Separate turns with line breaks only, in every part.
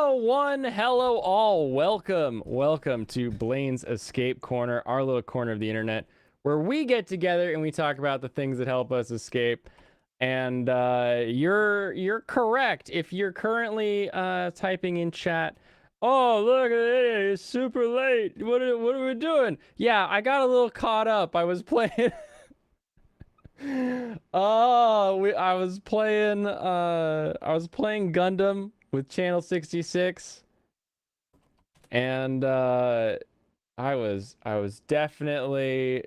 Hello, one. Hello, all. Welcome to Blaine's Escape Corner, our little corner of the internet, where we get together and we talk about the things that help us escape. And you're correct if you're currently typing in chat. Oh, look at it! It's super late. What are we doing? Yeah, I got a little caught up. I was playing. I was playing Gundam with Channel 66, and I was definitely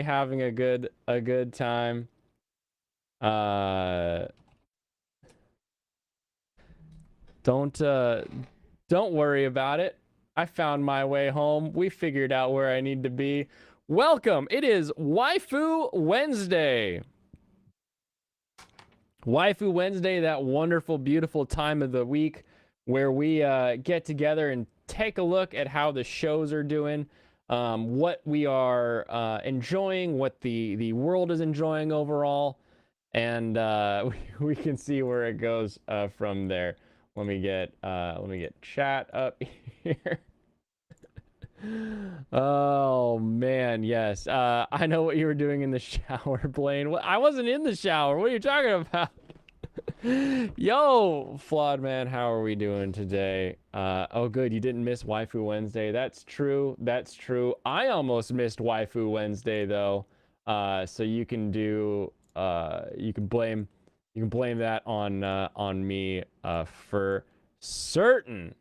having a good time. Uh don't worry about it. I found my way home. We figured out where I need to be. Welcome. It is Waifu Wednesday. Waifu Wednesday, that wonderful, beautiful time of the week where we get together and take a look at how the shows are doing, what we are enjoying, what the world is enjoying overall, and we can see where it goes from there. Let me get chat up here. Oh man, yes. I know what you were doing in the shower, Blaine. I wasn't in the shower. What are you talking about? Yo, Flawed Man, how are we doing today? Oh good, you didn't miss Waifu Wednesday. That's true. That's true. I almost missed Waifu Wednesday though. So you can do you can blame that on me for certain.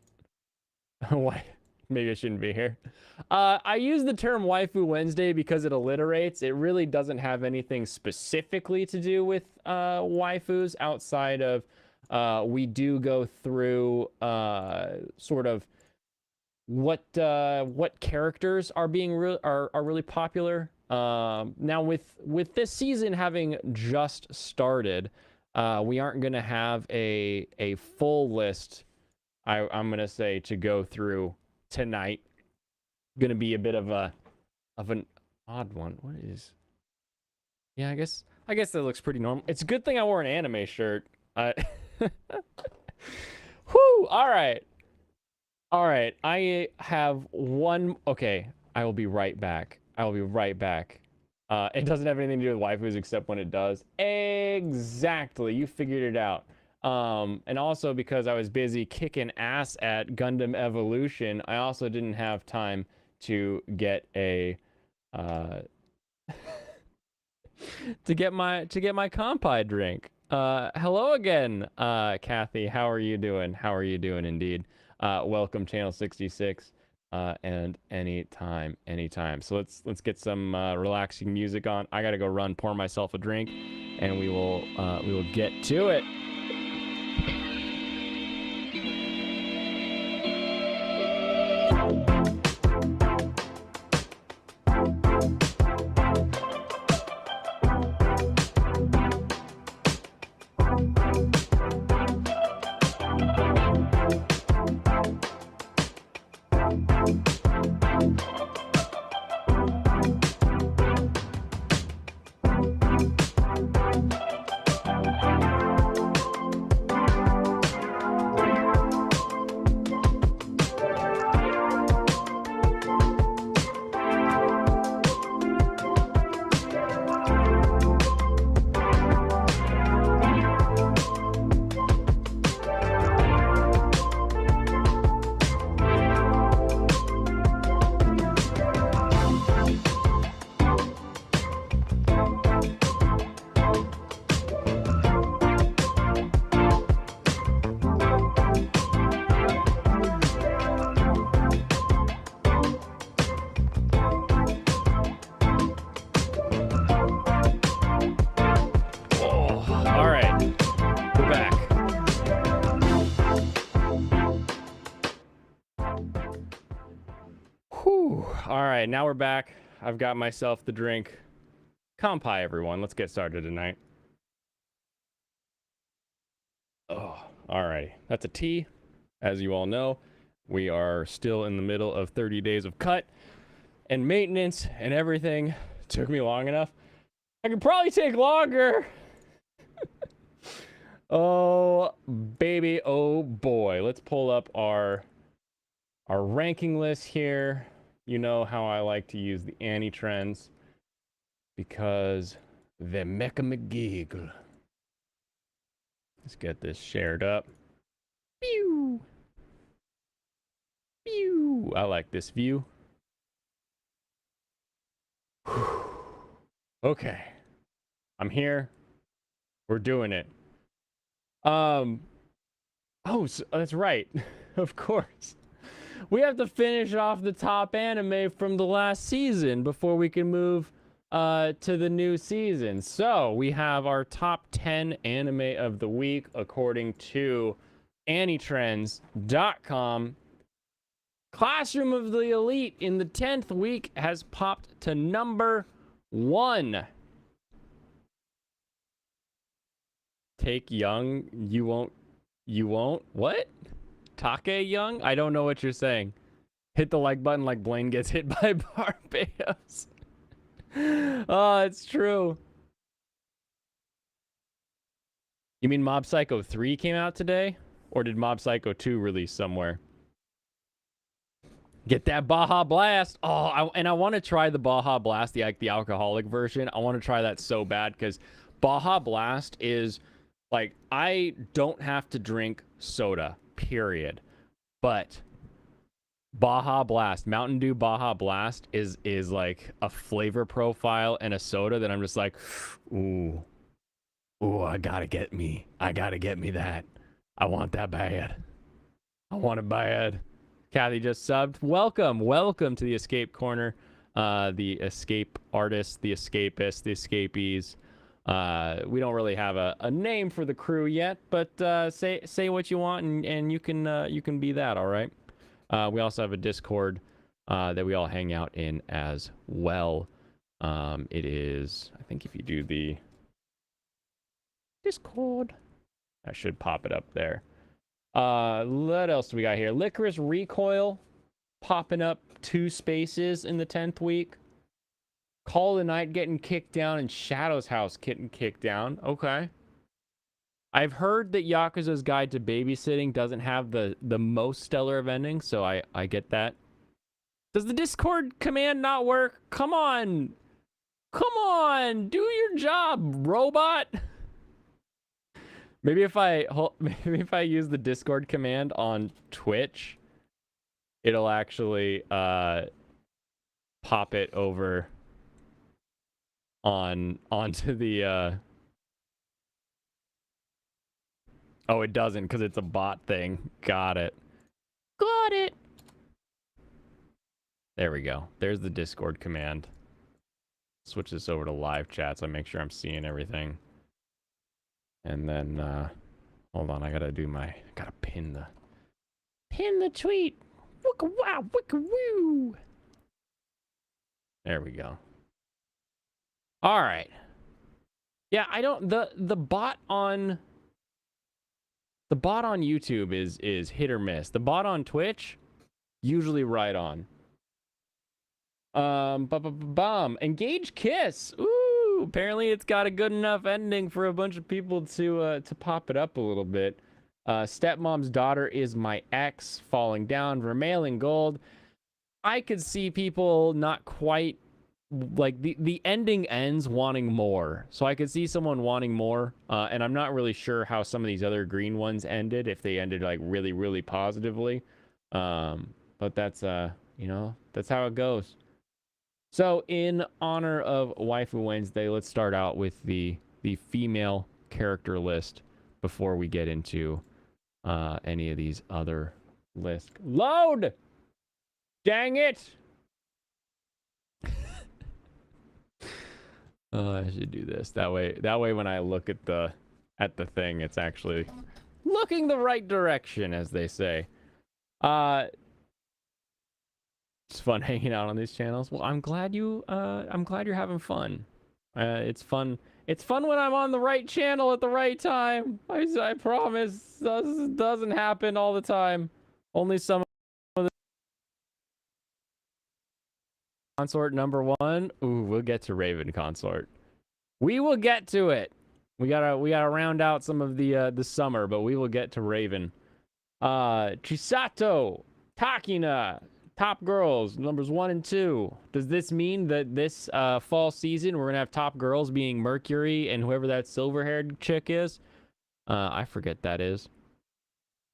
Why? Maybe I shouldn't be here. I use the term Waifu Wednesday because it alliterates. It really doesn't have anything specifically to do with waifus outside of we do go through sort of what characters are being are really popular. Now with this season having just started, we aren't gonna have a full list. I'm gonna say to go through tonight. Gonna be a bit of an odd one. What is? Yeah, I guess that looks pretty normal. It's a good thing I wore an anime shirt. Whoo! All right. I have one. Okay, I will be right back. It doesn't have anything to do with waifus except when it does. Exactly. You figured it out. And also because I was busy kicking ass at Gundam Evolution, I also didn't have time to get a to get my Kampai drink. Hello again, Kathy. How are you doing? Indeed. Welcome, Channel 66. And anytime. So let's get some relaxing music on. I gotta go run, pour myself a drink, and we will get to it. Now we're back. I've got myself the drink. Kampai, everyone. Let's get started tonight. Oh, alrighty. That's a tea. As you all know, we are still in the middle of 30 days of cut and maintenance and everything. Took me long enough. I could probably take longer. Oh, baby. Oh, boy. Let's pull up our ranking list here. You know how I like to use the Annie trends because the Mecha McGeagle. Let's get this shared up. Pew! Pew! I like this view. Okay. I'm here. We're doing it. Oh, so, that's right. Of course. We have to finish off the top anime from the last season before we can move to the new season. So we have our top 10 anime of the week according to AnnieTrends.com. Classroom of the Elite in the 10th week has popped to number 1. Take Young, you won't? What? Take Young? I don't know what you're saying. Hit the like button like Blaine gets hit by Barbados. Oh, it's true. You mean Mob Psycho 3 came out today? Or did Mob Psycho 2 release somewhere? Get that Baja Blast. Oh, I want to try the Baja Blast, the alcoholic version. I want to try that so bad because Baja Blast is like, I don't have to drink soda, period. But Baja Blast, Mountain Dew Baja Blast is like a flavor profile and a soda that I'm just like, ooh, I gotta get me that. I want that bad. I want it bad. Kathy just subbed. Welcome to the Escape Corner. The escape artists, the escapists, the escapees. We don't really have a name for the crew yet, but say what you want and you can be that, all right? We also have a Discord that we all hang out in as well. It is, I think if you do the Discord, I should pop it up there. What else do we got here? Licorice Recoil popping up 2 spaces in the 10th week. Call of the Night getting kicked down and Shadow's House getting kicked down. Okay. I've heard that Yakuza's Guide to Babysitting doesn't have the most stellar of endings, so I get that. Does the Discord command not work? Come on. Come on. Do your job, robot. Maybe if I use the Discord command on Twitch, it'll actually pop it over onto the Oh, it doesn't because it's a bot thing. Got it. There we go. There's the Discord command. Switch this over to live chat so I make sure I'm seeing everything. And then hold on, I gotta pin the tweet. Wicka wow, wicka woo. There we go. All right. Yeah, I don't the bot on YouTube is hit or miss. The bot on Twitch usually right on. Engage Kiss. Ooh, apparently it's got a good enough ending for a bunch of people to pop it up a little bit. Stepmom's Daughter Is My Ex, Falling Down, Vermailing Gold. I could see people not quite like the ending ends wanting more. So I could see someone wanting more. And I'm not really sure how some of these other green ones ended, if they ended like really, really positively. But that's that's how it goes. So in honor of Waifu Wednesday, let's start out with the female character list before we get into any of these other lists. Load! Dang it! Oh, I should do this. That way when I look at the thing, it's actually looking the right direction, as they say. It's fun hanging out on these channels. Well, I'm glad you're having fun. It's fun. It's fun when I'm on the right channel at the right time. I promise. This doesn't happen all the time. Only some of the consort number 1. Ooh, we'll get to Raven Consort. We will get to it. We gotta round out some of the summer, but we will get to Raven. Chisato, Takina, top girls, numbers 1 and 2. Does this mean that this fall season we're gonna have top girls being Mercury and whoever that silver-haired chick is? I forget that is.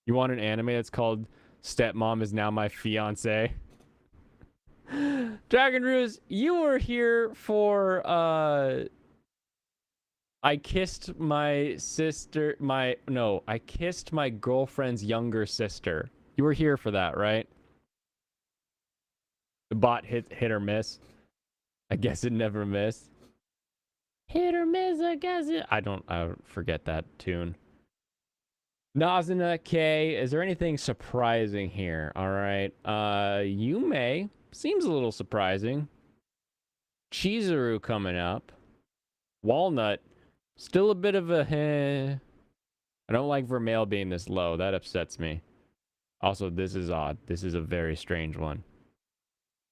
You want an anime that's called Stepmom is Now My Fiance? Dragon Ruse, you were here for I kissed my sister, I kissed my girlfriend's younger sister. You were here for that, right? The bot hit or miss. I guess it never missed. Hit or miss, I guess it. I forget that tune. Nazuna K, is there anything surprising here? All right. Yume seems a little surprising. Chizuru coming up. Walnut, still a bit of a heh. I don't like Vermeil being this low. That upsets me. Also, this is odd. This is a very strange one.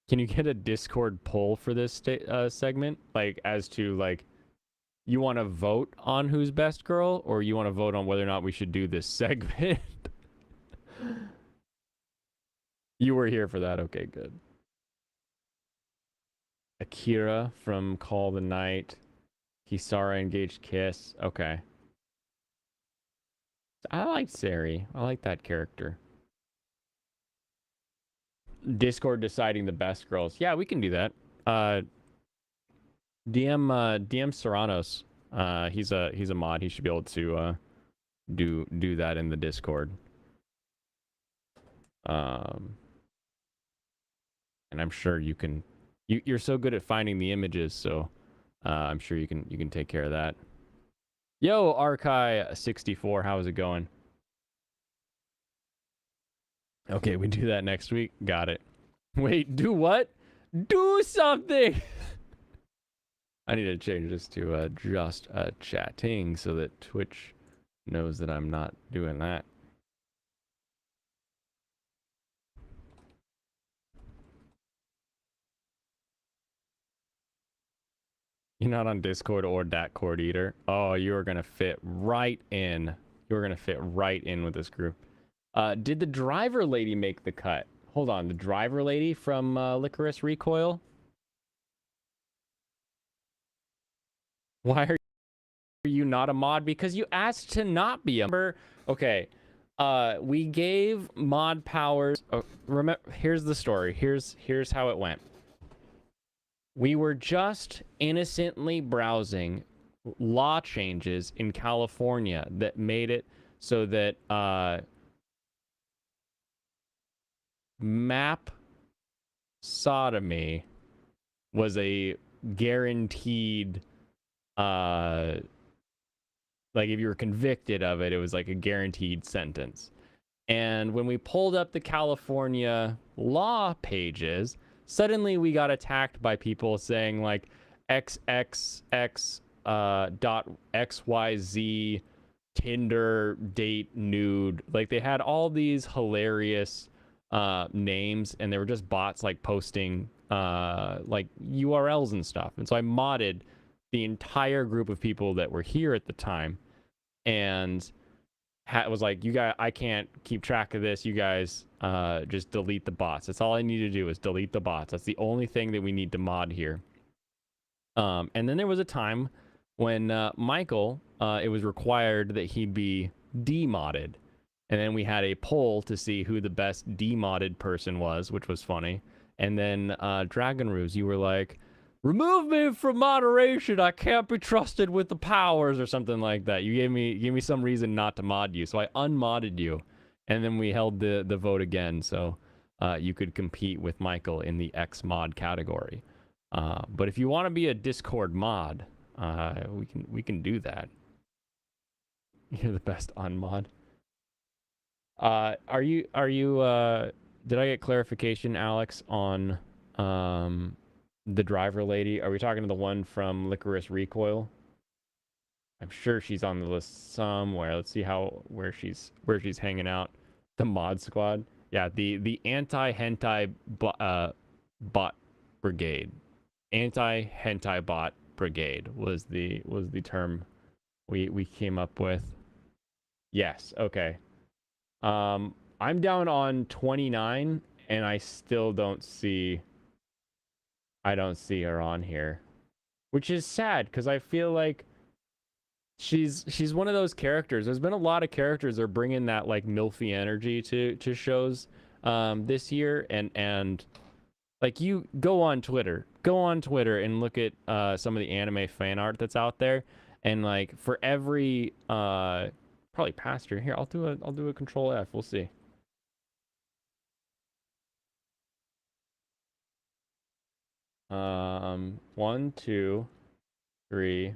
Can you get a Discord poll for this segment? Like, as to, like, you want to vote on who's best girl, or you want to vote on whether or not we should do this segment? You were here for that. Okay, good. Akira from Call the Night. Kisara Engaged Kiss. Okay. I like Sari. I like that character. Discord deciding the best girls. Yeah, we can do that. DM Serranos. He's a mod. He should be able to do that in the Discord. And I'm sure you can. You're so good at finding the images, so I'm sure you can take care of that. Yo, Arkai64, how's it going? Okay, we do that next week. Got it. Wait, do what? Do something! I need to change this to just chatting so that Twitch knows that I'm not doing that. You're not on Discord or Datcord either. Oh, you are gonna fit right in. You're gonna fit right in with this group. Did the driver lady make the cut? Hold on, the driver lady from Licorice Recoil? Why are you not a mod? Because you asked to not be a mod. Okay. We gave mod powers. Oh, remember, here's the story. Here's how it went. We were just innocently browsing law changes in California that made it so that map sodomy was a guaranteed like if you were convicted of it, it was like a guaranteed sentence. And when we pulled up the California law pages, suddenly we got attacked by people saying like xxx dot xyz Tinder date nude. Like they had all these hilarious names, and they were just bots like posting like URLs and stuff. And so I modded the entire group of people that were here at the time, and was like, you guys, I can't keep track of this. You guys just delete the bots. That's all I need to do is delete the bots. That's the only thing that we need to mod here. And then there was a time when Michael, it was required that he'd be demodded. And then we had a poll to see who the best demodded person was, which was funny. And then Dragon Ruse, you were like, remove me from moderation. I can't be trusted with the powers, or something like that. You gave me some reason not to mod you, so I unmodded you, and then we held the vote again, so you could compete with Michael in the X mod category. But if you want to be a Discord mod, we can do that. You're the best unmod. Are you did I get clarification, Alex, on the driver lady? Are we talking to the one from Licorice Recoil? I'm sure she's on the list somewhere. Let's see where she's hanging out. The mod squad. Yeah, the anti-hentai bot brigade. Anti-hentai bot brigade was the term we came up with. Yes, okay. I'm down on 29 and I don't see her on here, which is sad cuz I feel like she's one of those characters. There's been a lot of characters that are bringing that like milfy energy to shows this year, and like you go on Twitter and look at some of the anime fan art that's out there, and like for every probably pastor here, I'll do a control F. We'll see. 1, 2, 3.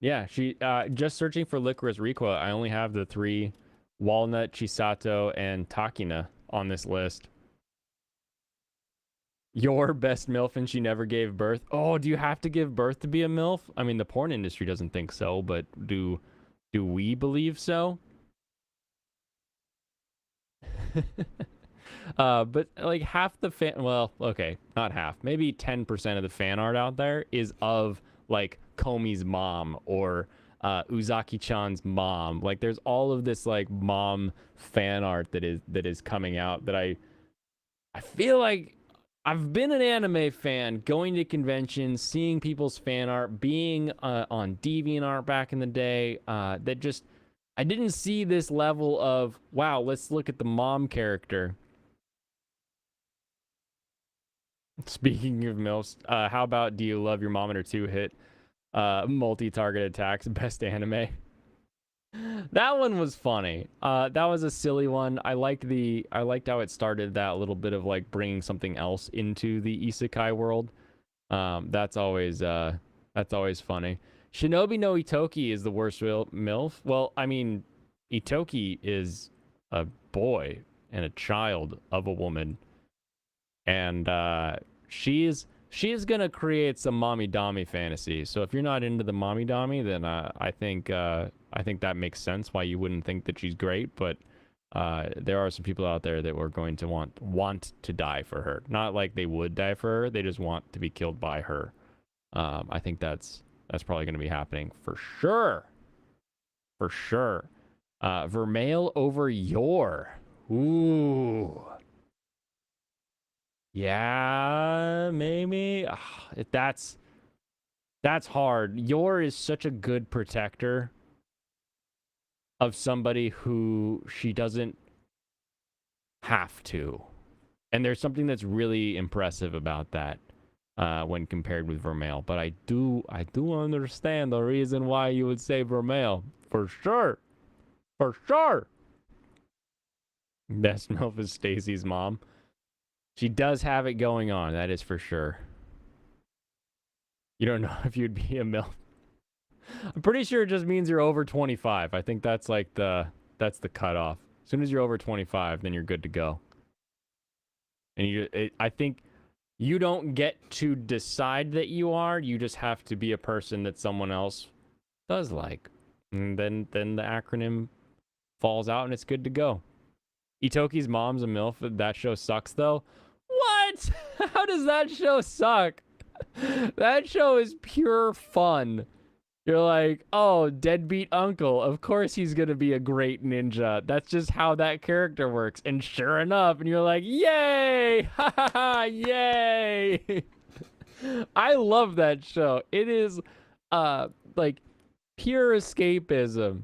Yeah, she just searching for Licorice Requa. I only have the 3 Walnut, Chisato, and Takina on this list. Your best MILF and she never gave birth. Oh, do you have to give birth to be a MILF? I mean, the porn industry doesn't think so, but do we believe so? But like half the fan, well, okay, not half, maybe 10% of the fan art out there is of like Komi's mom or Uzaki-chan's mom. Like there's all of this like mom fan art that is coming out that I feel like I've been an anime fan, going to conventions, seeing people's fan art, being on DeviantArt back in the day. That just I didn't see this level of wow. Let's look at the mom character. Speaking of MILFs, how about Do You Love Your Mom and Her Two Hit multi-target attacks? Best anime. That one was funny. That was a silly one. I liked how it started that little bit of like bringing something else into the isekai world. That's always funny. Shinobi no Itoki is the worst MILF. Well, I mean, Itoki is a boy and a child of a woman, and she is gonna create some mommy dommy fantasy. So if you're not into the mommy dommy, then I think that makes sense why you wouldn't think that she's great. But there are some people out there that were going to want to die for her. Not like they would die for her; they just want to be killed by her. I think that's probably going to be happening for sure. For sure. Vermeil over Yor. Ooh. Yeah, maybe. That's hard. Yor is such a good protector of somebody who she doesn't have to. And there's something that's really impressive about that when compared with Vermeil. But I do understand the reason why you would say Vermeil. For sure. For sure. Best MILF is Stacy's mom. She does have it going on, that is for sure. You don't know if you'd be a MILF. I'm pretty sure it just means you're over 25. I think that's like that's the cutoff. As soon as you're over 25, then you're good to go. And I think you don't get to decide that you are. You just have to be a person that someone else does like. And then the acronym falls out and it's good to go. Itoki's mom's a MILF. That show sucks though. What? How does that show suck? That show is pure fun. You're like, oh, deadbeat uncle. Of course he's going to be a great ninja. That's just how that character works. And sure enough, and you're like, yay! Ha ha ha! Yay! I love that show. It is like pure escapism.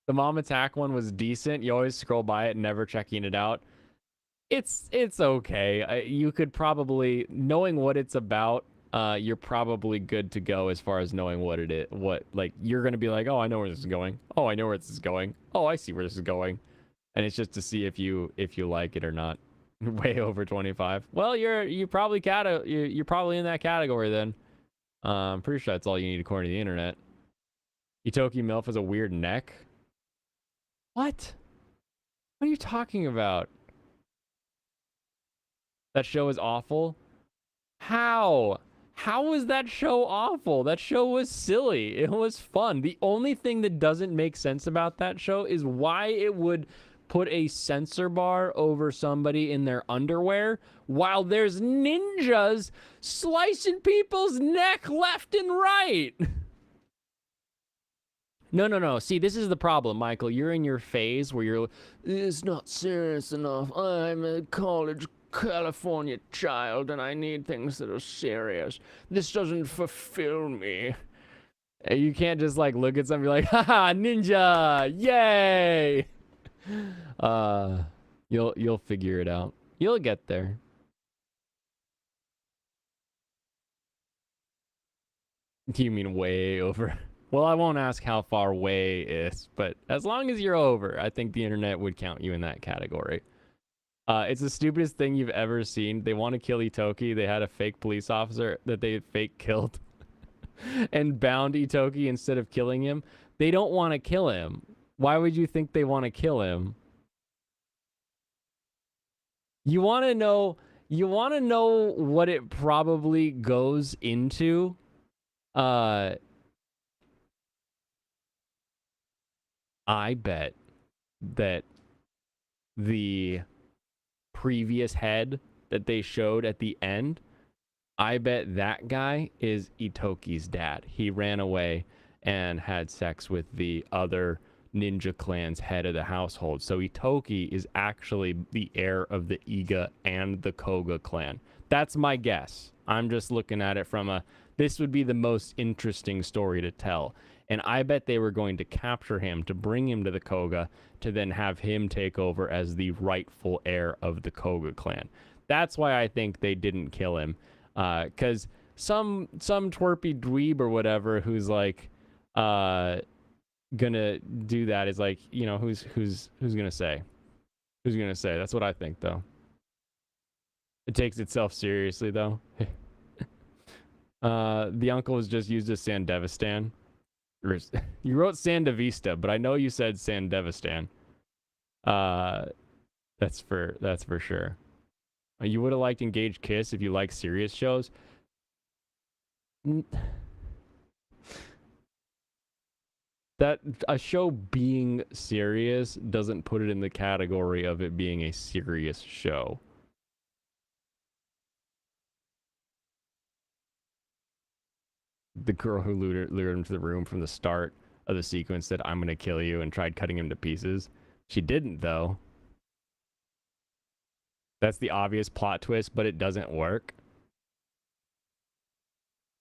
The mom attack one was decent. You always scroll by it, never checking it out. It's okay. You could probably, knowing what it's about, you're probably good to go as far as knowing what it is. What, like, you're gonna be like, oh, I know where this is going. Oh, I know where this is going. Oh, I see where this is going. And it's just to see if you like it or not. Way over 25. Well, you're probably you're probably in that category then. I'm pretty sure that's all you need according to the internet. Itoki MILF has a weird neck. What? What are you talking about? That show is awful? How? How was that show awful? That show was silly. It was fun. The only thing that doesn't make sense about that show is why it would put a sensor bar over somebody in their underwear while there's ninjas slicing people's neck left and right. No. See, this is the problem, Michael. You're in your phase where you're, it's not serious enough. I'm a college California child and I need things that are serious. This doesn't fulfill me. You can't just like look at something and be like, haha, ninja, yay. You'll figure it out. You'll get there. Do you mean way over? Well, I won't ask how far way is, but as long as you're over, I think the internet would count you in that category. It's the stupidest thing you've ever seen. They want to kill Itoki. They had a fake police officer that they fake killed and bound Itoki instead of killing him. They don't want to kill him. Why would you think they want to kill him? You want to know what it probably goes into? I bet that the previous head that they showed at the end, I bet that guy is Itoki's dad. He ran away and had sex with the other Ninja Clan's head of the household. So Itoki is actually the heir of the Iga and the Koga clan. That's my guess. I'm just looking at it from this would be the most interesting story to tell. And I bet they were going to capture him to bring him to the Koga to then have him take over as the rightful heir of the Koga clan. That's why I think they didn't kill him. Because some twerpy dweeb or whatever who's like gonna do that is like, you know, who's gonna say? Who's gonna say? That's what I think, though. It takes itself seriously, though. The uncle was just used as Sandevistan. You wrote Sandavista, but I know you said Sandevistan. That's for sure. You would have liked Engaged Kiss if you like serious shows. That a show being serious doesn't put it in the category of it being a serious show. The girl who lured him to the room from the start of the sequence said, "I'm gonna kill you," and tried cutting him to pieces. She didn't, though. That's the obvious plot twist, but it doesn't work.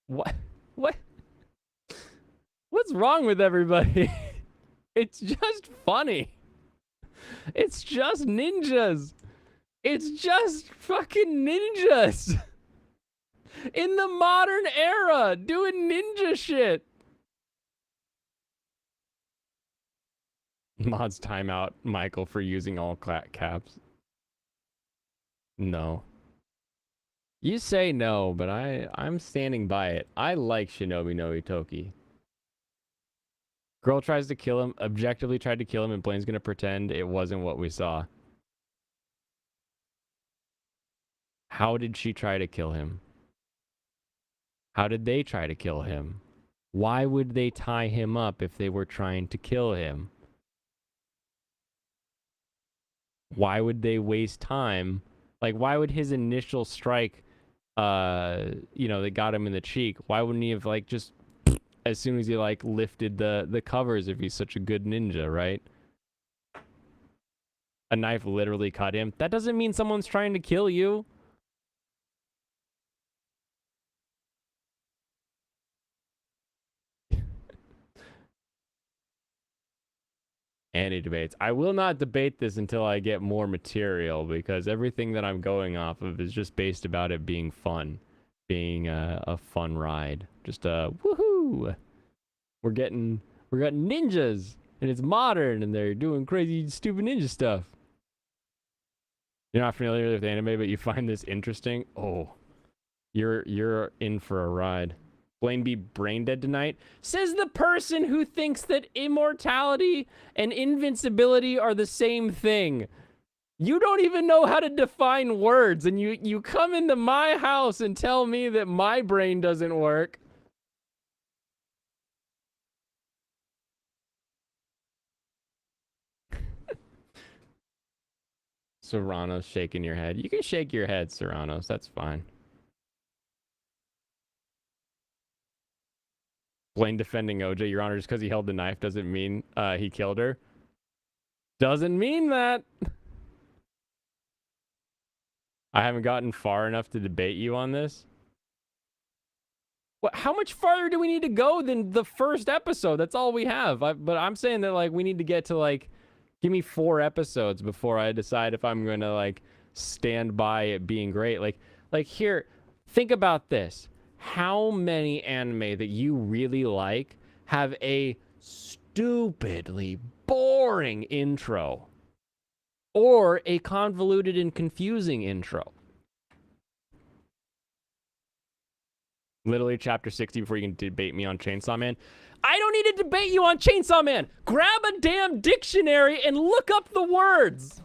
What? What's wrong with everybody? It's just funny. It's just ninjas. It's just fucking ninjas. In the modern era, doing ninja shit. Mods timeout Michael for using all caps. No. You say no, but I'm standing by it. I like Shinobi no Itoki. Girl tries to kill him, objectively tried to kill him, and Blaine's gonna pretend it wasn't what we saw. How did she try to kill him? How did they try to kill him? Why would they tie him up if they were trying to kill him? Why would they waste time? Like, why would his initial strike, you know, that got him in the cheek, why wouldn't he have, like, just, as soon as he, like, lifted the covers if he's such a good ninja, right? A knife literally cut him. That doesn't mean someone's trying to kill you. Any debates. I will not debate this until I get more material, because everything that I'm going off of is just based about it being fun. Being a fun ride. Just a woohoo! We're getting ninjas, and it's modern, and they're doing crazy, stupid ninja stuff. You're not familiar with anime, but you find this interesting? Oh, you're in for a ride. Blaine be brain dead tonight? Says the person who thinks that immortality and invincibility are the same thing. You don't even know how to define words, and you come into my house and tell me that my brain doesn't work. Serrano's shaking your head. You can shake your head, Serrano's. That's fine. Blaine defending OJ, Your Honor, just because he held the knife doesn't mean he killed her. Doesn't mean that. I haven't gotten far enough to debate you on this. What? How much farther do we need to go than the first episode? That's all we have. But I'm saying that like we need to get to like, give me 4 episodes before I decide if I'm gonna like stand by it being great. Like here, think about this. How many anime that you really like have a stupidly boring intro or a convoluted and confusing intro? Literally chapter 60 before you can debate me on Chainsaw Man. I don't need to debate you on Chainsaw Man. Grab a damn dictionary and look up the words.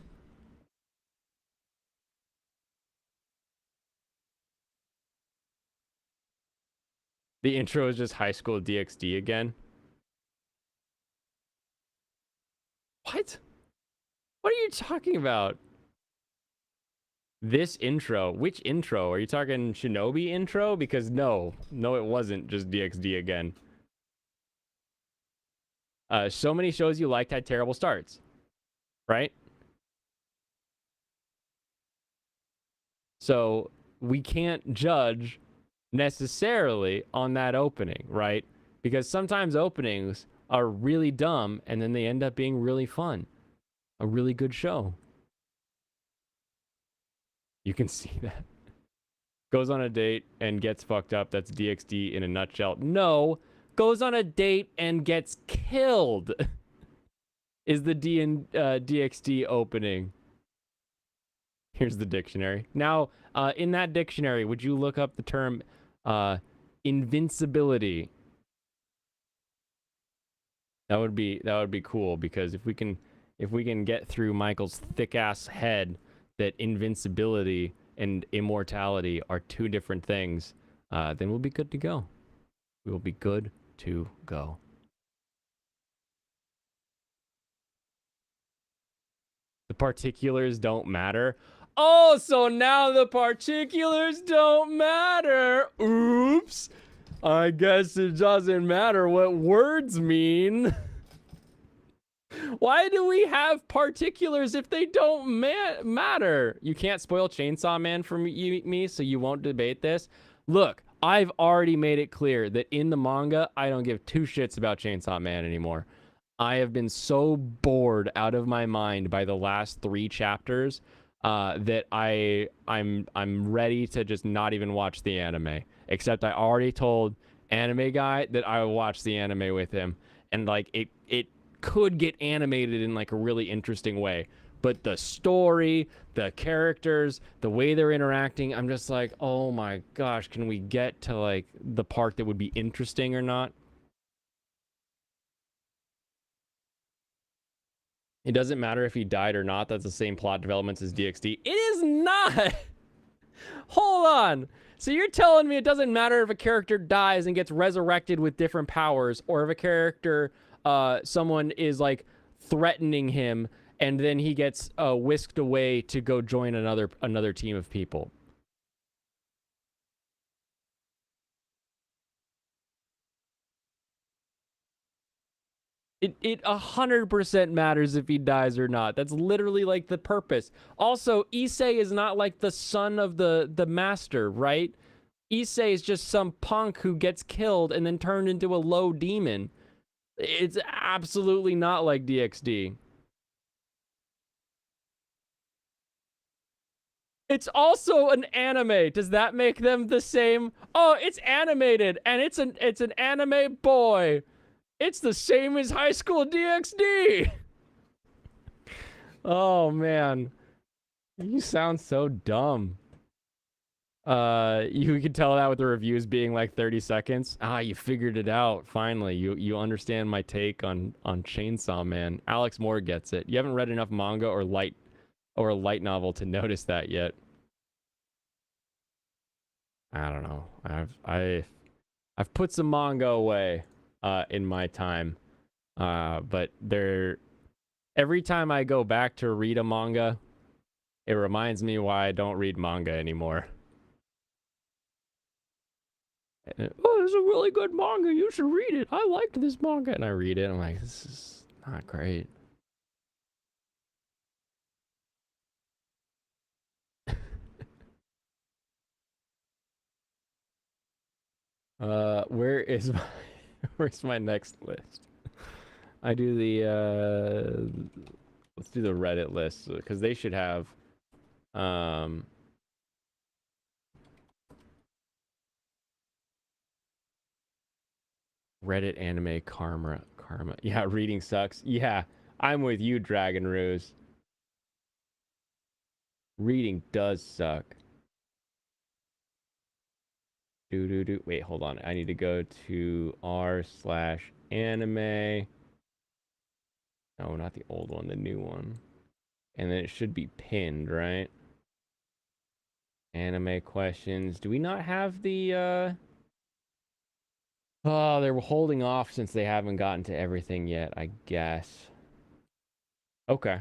The intro is just high school DxD again. What? What are you talking about? This intro? Which intro? Are you talking Shinobi intro? Because no, it wasn't just DxD again. So many shows you liked had terrible starts, right? So we can't judge necessarily on that opening, right? Because sometimes openings are really dumb and then they end up being really fun. A really good show. You can see that. Goes on a date and gets fucked up. That's DxD in a nutshell. No, goes on a date and gets killed is the DxD opening. Here's the dictionary. Now, in that dictionary, would you look up the term invincibility? That would be cool, because if we can get through Michael's thick ass head that invincibility and immortality are 2 different things, then we'll be good to go. We will be good to go. The particulars don't matter. Oh, so now the particulars don't matter. Oops. I guess it doesn't matter what words mean. Why do we have particulars if they don't matter? You can't spoil Chainsaw Man for me, so you won't debate this. Look, I've already made it clear that in the manga, I don't give 2 shits about Chainsaw Man anymore. I have been so bored out of my mind by the last 3 chapters that I'm ready to just not even watch the anime. Except I already told Anime Guy that I would watch the anime with him, and like it could get animated in like a really interesting way. But the story, the characters, the way they're interacting, I'm just like, oh my gosh, can we get to like the part that would be interesting or not? It doesn't matter if he died or not. That's the same plot developments as DxD. It is not. Hold on. So you're telling me it doesn't matter if a character dies and gets resurrected with different powers, or if a character, someone is like threatening him and then he gets whisked away to go join another team of people. It 100% matters if he dies or not. That's literally like the purpose. Also, Issei is not like the son of the master, right? Issei is just some punk who gets killed and then turned into a low demon. It's absolutely not like DxD. It's also an anime. Does that make them the same? Oh, it's animated and it's an anime boy. It's the same as High School DxD. Oh man, you sound so dumb. You can tell that with the reviews being like 30 seconds. Ah, you figured it out finally. You understand my take on Chainsaw Man. Alex Moore gets it. You haven't read enough manga or a light novel to notice that yet. I don't know. I've put some manga away in my time. But every time I go back to read a manga, It reminds me why I don't read manga anymore. Oh, this is a really good manga. You should read it. I liked this manga. And I read it. I'm like, this is not great. Where is my where's my next list? I do the let's do the Reddit list because they should have um Reddit anime karma. Yeah, reading sucks. Yeah, I'm with you, Dragon Ruse. Reading does suck. Do. Wait, hold on. I need to go to r/anime. No, not the old one, the new one. And then it should be pinned, right? Anime questions. Do we not have the Oh, they were holding off since they haven't gotten to everything yet, I guess. Okay.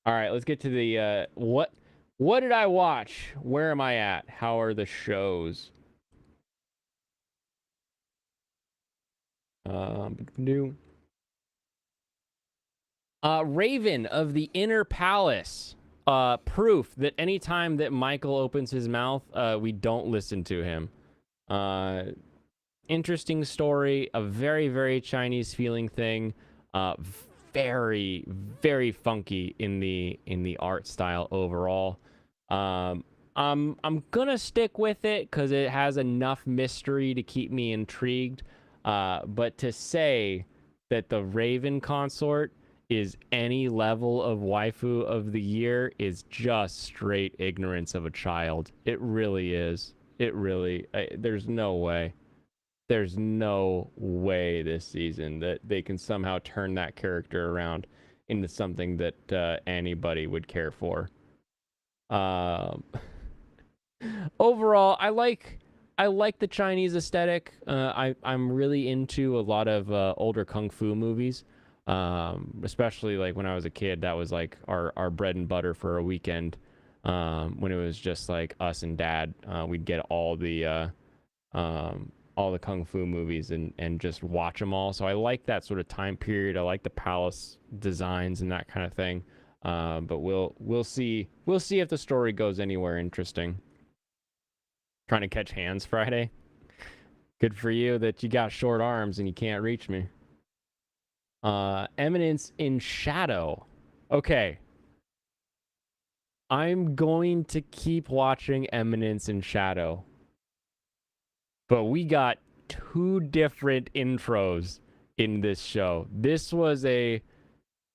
All right, let's get to the what did I watch? Where am I at? How are the shows? New. Raven of the Inner Palace. Proof that anytime that Michael opens his mouth, we don't listen to him. Interesting story, a very, very Chinese feeling thing. Very, very funky in the art style overall. I'm gonna stick with it because it has enough mystery to keep me intrigued. But to say that the Raven consort is any level of waifu of the year is just straight ignorance of a child. It really is. It really. There's no way. There's no way this season that they can somehow turn that character around into something that anybody would care for. Um, Overall, I like the Chinese aesthetic. I'm really into a lot of older kung fu movies, especially like when I was a kid. That was like our bread and butter for a weekend. When it was just like us and dad, we'd get all the kung fu movies and just watch them all. So I like that sort of time period. I like the palace designs and that kind of thing. But we'll see if the story goes anywhere interesting. Trying to catch hands Friday. Good for you that you got short arms and you can't reach me. Eminence in Shadow. Okay. I'm going to keep watching Eminence in Shadow. But we got two different intros in this show. This was a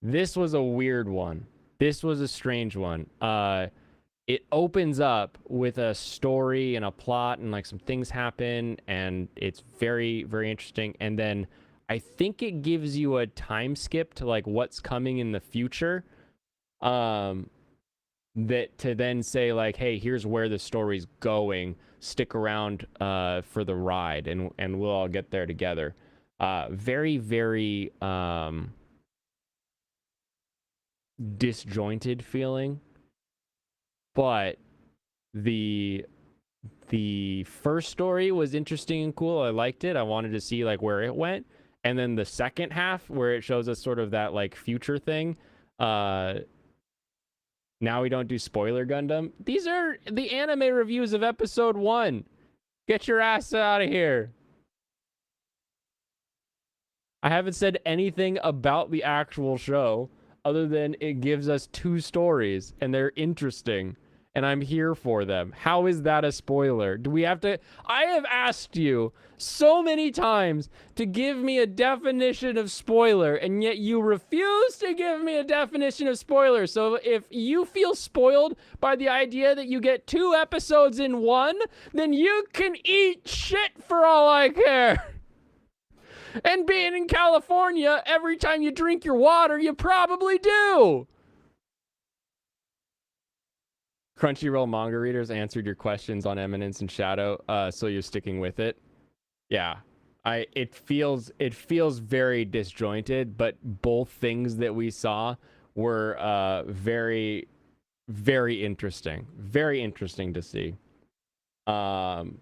weird one. This was a strange one. It opens up with a story and a plot and like some things happen and it's very, very interesting. And then I think it gives you a time skip to like what's coming in the future. That to then say like, hey, here's where the story's going. Stick around for the ride and we'll all get there together. Very, very disjointed feeling. But the first story was interesting and cool. I liked it. I wanted to see like where it went. And then the second half where it shows us sort of that like future thing. Now we don't do spoiler Gundam. These are the anime reviews of episode 1. Get your ass out of here. I haven't said anything about the actual show other than it gives us two stories and they're interesting and I'm here for them. How is that a spoiler? Do we have to? I have asked you so many times to give me a definition of spoiler, and yet you refuse to give me a definition of spoiler. So if you feel spoiled by the idea that you get 2 episodes in one, then you can eat shit for all I care. And being in California, every time you drink your water, you probably do. Crunchyroll manga readers answered your questions on Eminence and Shadow, so you're sticking with it. Yeah, it feels very disjointed, but both things that we saw were very Very interesting. Very interesting to see. Um,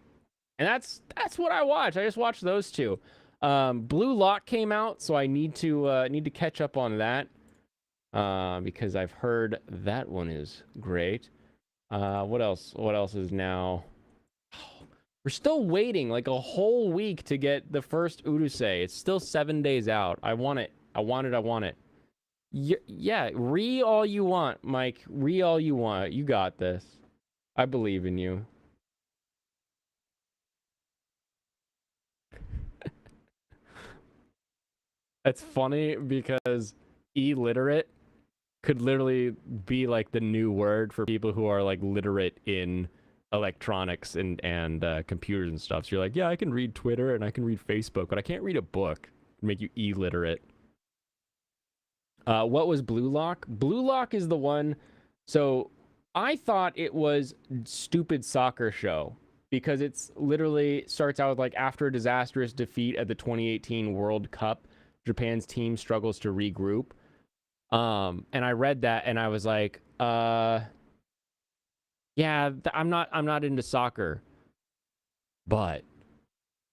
and that's what I watch. I just watched those two. Blue Lock came out, so I need to catch up on that. Because I've heard that one is great. What else? What else is now? We're still waiting like a whole week to get the first Urusei. It's still 7 days out. I want it. I want it. I want it. Yeah, re all you want, Mike. Re all you want. You got this. I believe in you. It's funny because illiterate could literally be like the new word for people who are like literate in electronics and computers and stuff. So you're like, yeah, I can read Twitter and I can read Facebook, but I can't read a book. Make you illiterate. What was Blue Lock? Blue Lock is the one. So I thought it was stupid soccer show because it's literally starts out with like after a disastrous defeat at the 2018 World Cup, Japan's team struggles to regroup. And I read that and I was like, yeah, I'm not into soccer. But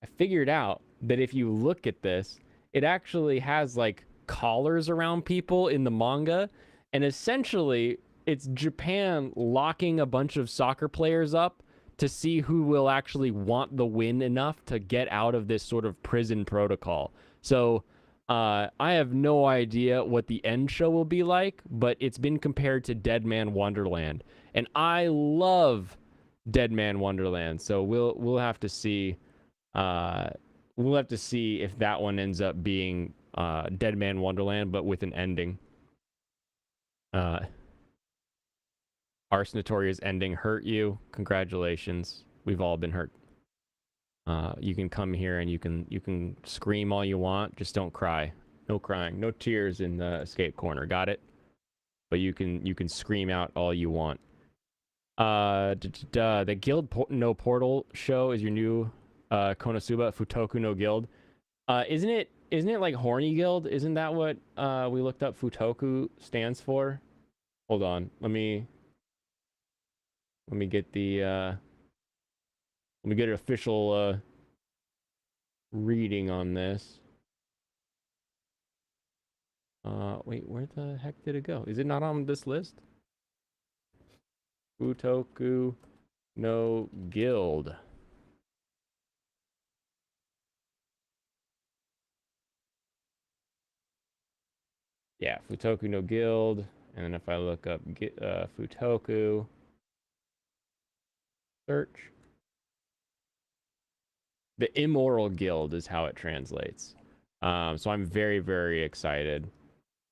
I figured out that if you look at this, it actually has like collars around people in the manga, and essentially it's Japan locking a bunch of soccer players up to see who will actually want the win enough to get out of this sort of prison protocol. So I have no idea what the end show will be like, but it's been compared to Dead Man Wonderland, and I love Dead Man Wonderland. So we'll have to see. Uh, we'll have to see if that one ends up being Dead Man Wonderland, but with an ending. Uh, Ars Notoria's ending hurt you. Congratulations. We've all been hurt. You can come here and you can scream all you want. Just don't cry. No crying. No tears in the escape corner. Got it? But you can scream out all you want. The Guild No Portal show is your new Konosuba Futoku no Guild. Isn't it like Horny Guild? Isn't that what we looked up Futoku stands for? Hold on. Let me get the let me get an official reading on this. Wait, where the heck did it go? Is it not on this list? Futoku no Guild. Yeah, Futoku no Guild. And then if I look up Futoku, search. The Immoral Guild is how it translates. So I'm very, very excited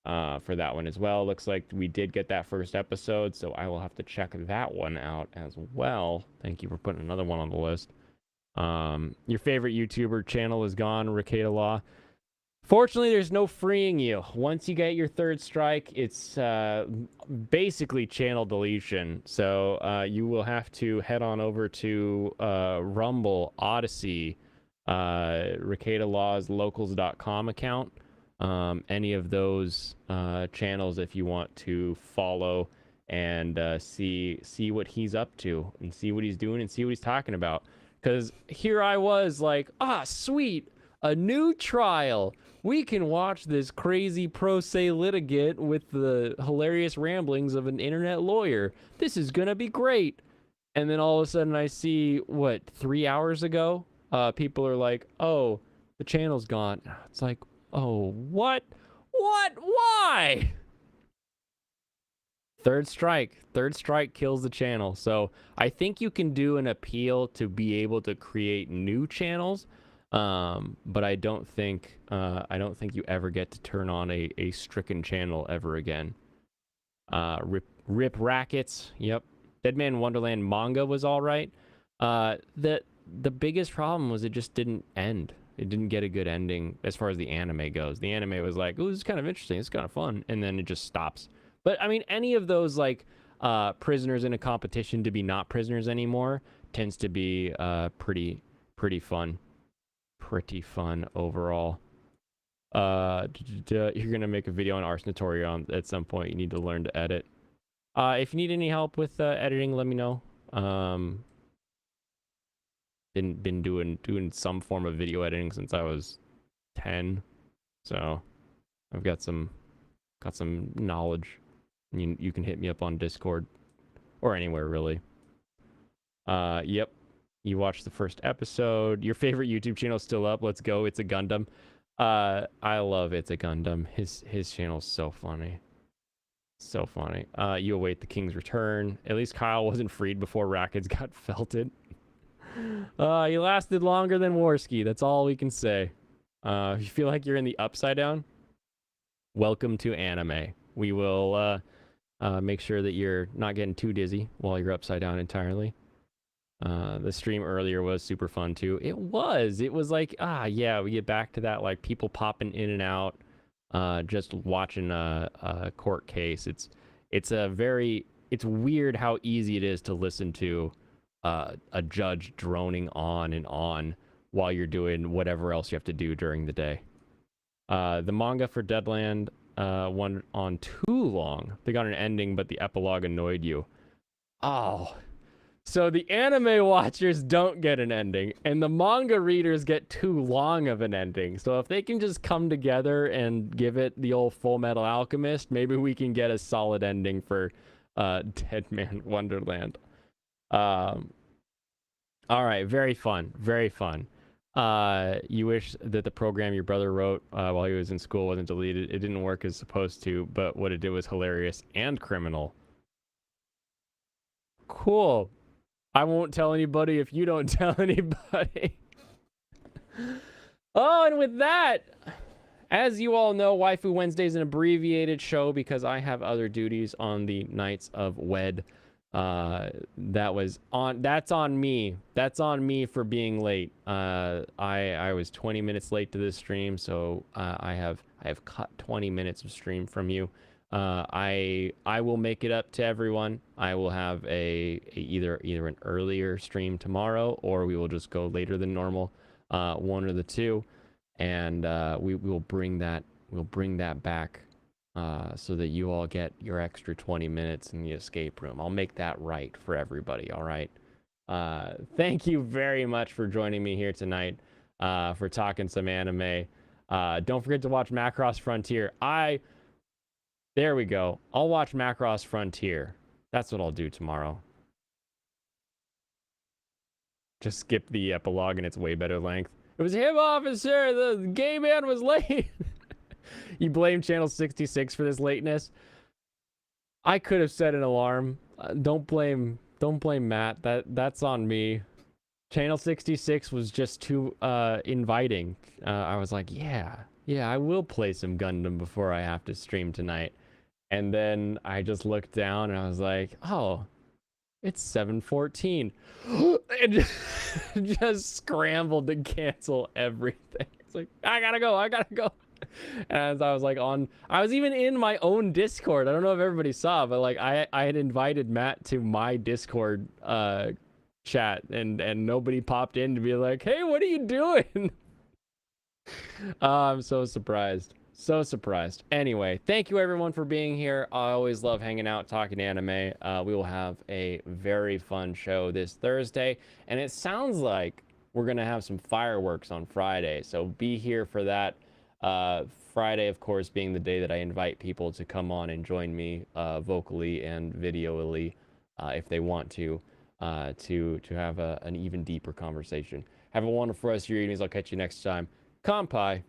for that one as well. Looks like we did get that first episode, so I will have to check that one out as well. Thank you for putting another one on the list. Your favorite YouTuber channel is gone, Ricada Law. Fortunately, there's no freeing you. Once you get your third strike, it's basically channel deletion. So you will have to head on over to Rumble, Odyssey, Ricada Law's locals.com account. Any of those channels if you want to follow and see what he's up to and see what he's doing and see what he's talking about. Because here I was like, sweet, a new trial. We can watch this crazy pro se litigant with the hilarious ramblings of an internet lawyer. This is gonna be great. And then all of a sudden I see, 3 hours ago, people are like, oh, the channel's gone. It's like, oh, what? What? Why? Third strike kills the channel. So I think you can do an appeal to be able to create new channels. But I don't think you ever get to turn on a stricken channel ever again. Rip Rackets. Yep. Dead Man Wonderland manga was all right. The biggest problem was it just didn't end. It didn't get a good ending as far as the anime goes. The anime was like, "Ooh, this is kind of interesting. It's kind of fun," and then it just stops. But I mean, any of those like prisoners in a competition to be not prisoners anymore tends to be pretty fun. Pretty fun overall. You're gonna make a video on Ars Notoria at some point. You need to learn to edit. If you need any help with editing, let me know. Been doing some form of video editing since I was 10, so I've got some knowledge. You can hit me up on Discord or anywhere really. Yep. You watched the first episode. Your favorite YouTube channel still up. Let's go. It's a Gundam. I love It's a Gundam. His channel's so funny. So funny. You await the king's return. At least Kyle wasn't freed before Rackets got felted. He lasted longer than Warski. That's all we can say. If you feel like you're in the upside down, welcome to anime. We will make sure that you're not getting too dizzy while you're upside down entirely. The stream earlier was super fun too. It was like, yeah, we get back to that, like people popping in and out, just watching a court case. It's weird how easy it is to listen to a judge droning on and on while you're doing whatever else you have to do during the day. The manga for Deadland went on too long. They got an ending, but the epilogue annoyed you. Oh. So the anime watchers don't get an ending, and the manga readers get too long of an ending. So if they can just come together and give it the old Full Metal Alchemist, maybe we can get a solid ending for Dead Man Wonderland. All right, very fun, very fun. You wish that the program your brother wrote while he was in school wasn't deleted. It didn't work as supposed to, but what it did was hilarious and criminal. Cool. I won't tell anybody if you don't tell anybody. Oh, and with that, as you all know, Waifu Wednesday is an abbreviated show because I have other duties on the nights of WED. That's on me. That's on me for being late. I was 20 minutes late to this stream, so I have cut 20 minutes of stream from you. I will make it up to everyone. I will have either an earlier stream tomorrow, or we will just go later than normal, one or the two, and we will bring that back so that you all get your extra 20 minutes in the escape room. I'll make that right for everybody. All right. Thank you very much for joining me here tonight for talking some anime. Don't forget to watch Macross Frontier. There we go. I'll watch Macross Frontier. That's what I'll do tomorrow. Just skip the epilogue and it's way better length. It was him, officer! The gay man was late! You blame Channel 66 for this lateness? I could have set an alarm. Don't blame Matt. That's on me. Channel 66 was just too inviting. I was like, yeah, I will play some Gundam before I have to stream tonight. And then I just looked down and I was like, oh, it's 7:14. And just scrambled to cancel everything. It's like, I gotta go. And I was like I was even in my own Discord. I don't know if everybody saw, but like I had invited Matt to my Discord chat and nobody popped in to be like, hey, what are you doing? I'm so surprised. So surprised. Anyway, thank you everyone for being here. I always love hanging out, talking anime. We will have a very fun show this Thursday, and it sounds like we're gonna have some fireworks on Friday, so be here for that. Friday, of course, being the day that I invite people to come on and join me vocally and videoally if they want to have an even deeper conversation. Have a wonderful rest of your evenings. I'll catch you next time. Kampai.